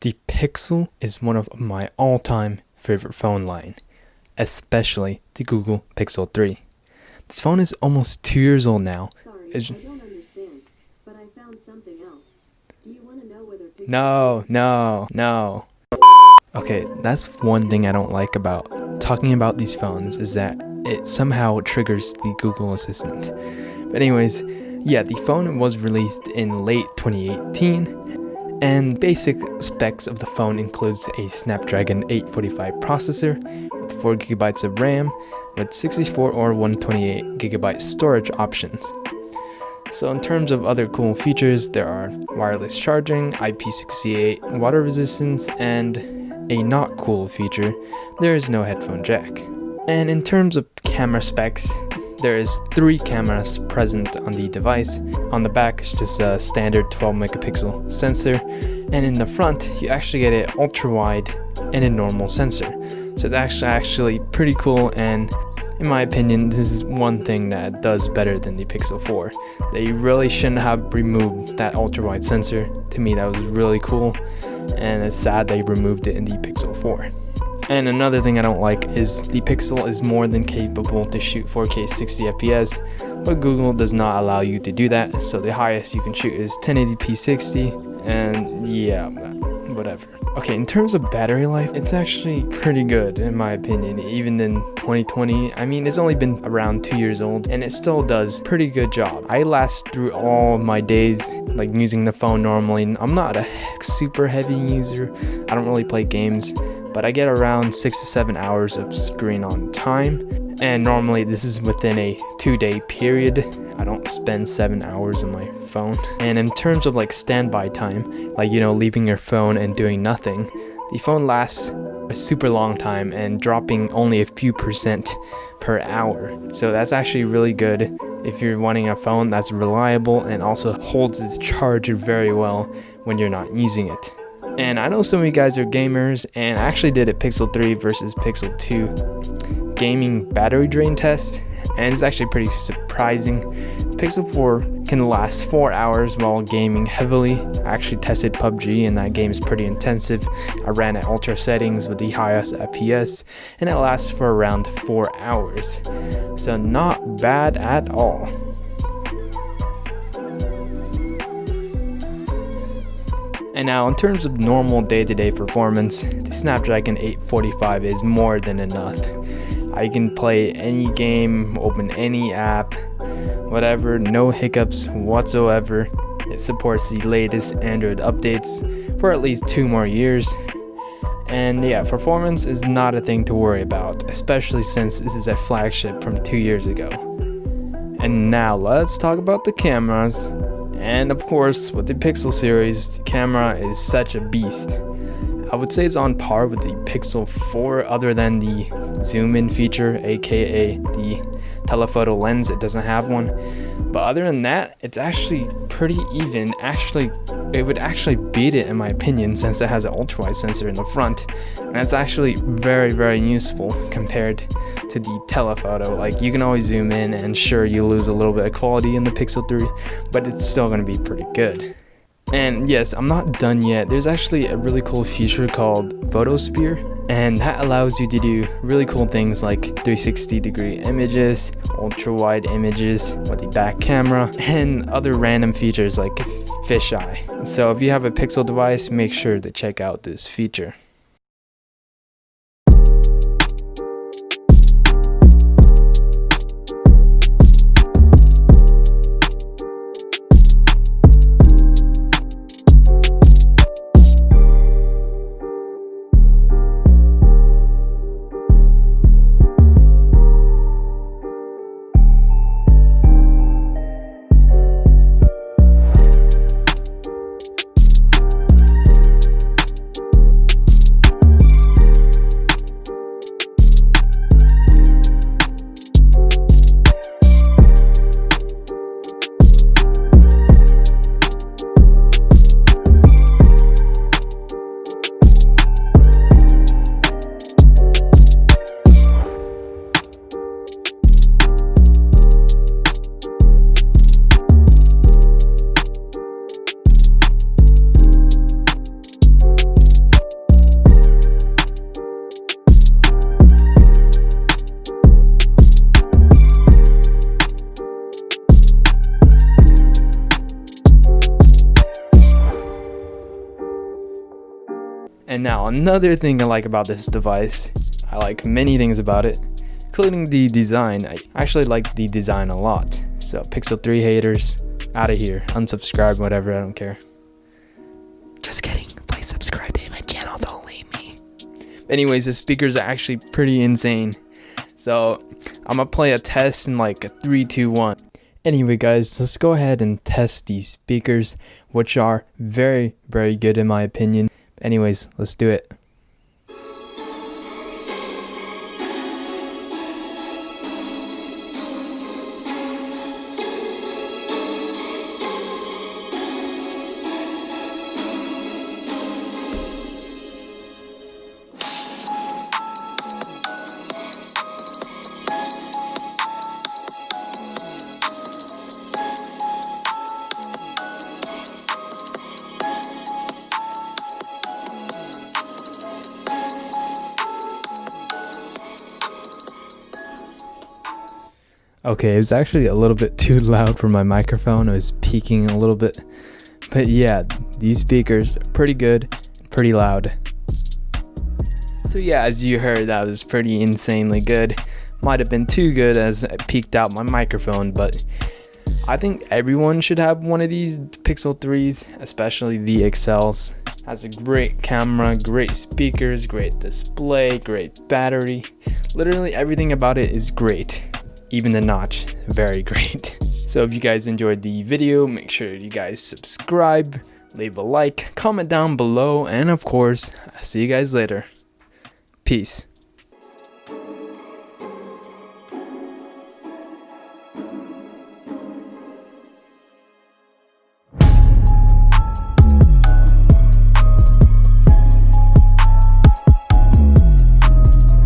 The Pixel is one of my all-time favorite phone line, especially the Google Pixel 3. This phone is almost 2 years old now. Sorry, I don't understand, but I found something else. Do you want to know whether Pixel... No. Okay, that's one thing I don't like about talking about these phones, is that it somehow triggers the Google Assistant. But anyways, yeah, the phone was released in late 2018, and basic specs of the phone includes a Snapdragon 845 processor with 4GB of RAM with 64 or 128GB storage options. So in terms of other cool features, there are wireless charging, IP68 water resistance, and a not cool feature, there is no headphone jack. And in terms of camera specs, there is 3 cameras present on the device. On the back is just a standard 12 megapixel sensor, and in the front you actually get an ultra wide and a normal sensor. So that's actually pretty cool, and in my opinion, this is one thing that it does better than the Pixel 4. They really shouldn't have removed that ultra wide sensor. To me, that was really cool, and it's sad they removed it in the Pixel 4. And another thing I don't like is the Pixel is more than capable to shoot 4K 60 FPS, but Google does not allow you to do that, so the highest you can shoot is 1080p 60, and yeah, whatever. Okay, in terms of battery life, it's actually pretty good in my opinion, even in 2020. I mean, it's only been around 2 years old, and it still does pretty good job. I last through all my days, like using the phone normally. I'm not a super heavy user, I don't really play games, but I get around 6 to 7 hours of screen on time, and normally this is within a 2-day period. I don't spend 7 hours on my phone. And in terms of like standby time, like leaving your phone and doing nothing, the phone lasts a super long time and dropping only a few percent per hour. So that's actually really good if you're wanting a phone that's reliable and also holds its charge very well when you're not using it. And I know some of you guys are gamers, and I actually did a Pixel 3 versus Pixel 2 gaming battery drain test, and it's actually pretty surprising. The Pixel 4 can last 4 hours while gaming heavily. I actually tested PUBG, and that game is pretty intensive. I ran at ultra settings with the highest FPS, and it lasts for around 4 hours. So not bad at all. And now in terms of normal day-to-day performance, the Snapdragon 845 is more than enough. I can play any game, open any app, whatever, no hiccups whatsoever. It supports the latest Android updates for at least 2 more years. And yeah, performance is not a thing to worry about, especially since this is a flagship from 2 years ago. And now let's talk about the cameras. And of course, with the Pixel series, the camera is such a beast. I would say it's on par with the Pixel 4 other than the zoom in feature, aka the telephoto lens. It doesn't have one. But other than that, it's actually pretty even. Actually, it would actually beat it in my opinion, since it has an ultra-wide sensor in the front. And that's actually very, very useful compared to the telephoto. Like, you can always zoom in, and sure, you lose a little bit of quality in the Pixel 3, but it's still going to be pretty good. And yes, I'm not done yet. There's actually a really cool feature called Photosphere, and that allows you to do really cool things like 360-degree images, ultra-wide images with the back camera, and other random features like fisheye. So if you have a Pixel device, make sure to check out this feature. And now another thing I like about this device, I like many things about it, including the design. I actually like the design a lot. So Pixel 3 haters, out of here. Unsubscribe, whatever, I don't care. Just kidding. Please subscribe to my channel, don't leave me. Anyways, the speakers are actually pretty insane. So I'm gonna play a test in like a 3, 2, 1. Anyway guys, let's go ahead and test these speakers, which are very, very good in my opinion. Anyways, let's do it. Okay, it was actually a little bit too loud for my microphone. It was peaking a little bit. But yeah, these speakers are pretty good, pretty loud. So yeah, as you heard, that was pretty insanely good. Might have been too good as I peaked out my microphone, but I think everyone should have one of these Pixel 3s, especially the XLs. Has a great camera, great speakers, great display, great battery. Literally everything about it is great. Even the notch, very great. So if you guys enjoyed the video, make sure you guys subscribe, leave a like, comment down below, and of course, I'll see you guys later. Peace.